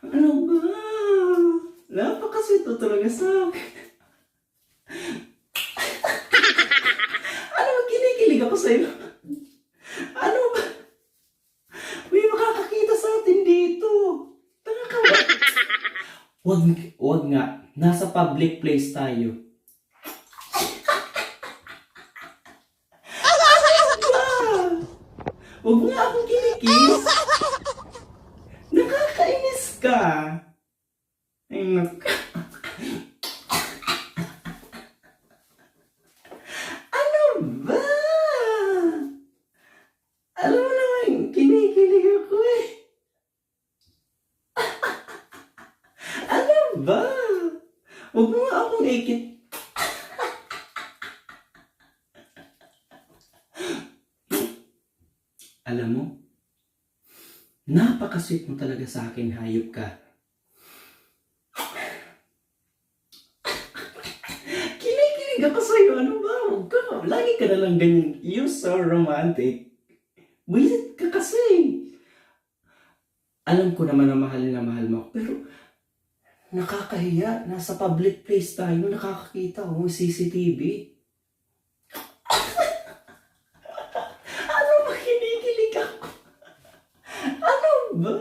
Ano ba? Napakasweet mo talaga sa akin. Ano ba, kinikilig ako sa'yo? Ano ba? May makakakita sa atin dito. Tanga ka ba? Wag nga. Nasa public place tayo. Ah! Wag mo nga akong kinikis. Nakakainis ka. Ay, ano ba? Alam mo naman, kinikilig ako eh. Ano ba? Huwag mo nga akong ikit. Alam mo, napakasweet mo talaga sa akin, hayop ka. Kinikilig ako sa'yo, ano ba? Huwag ka, lagi ka na lang ganyan. You're so romantic. Wisit ka kasi. Alam ko naman na mahal mo ako, pero nakakahiya. Nasa public place tayo, nakakakita ko, CCTV. Ano ba, kinikilig ako? Ano ba?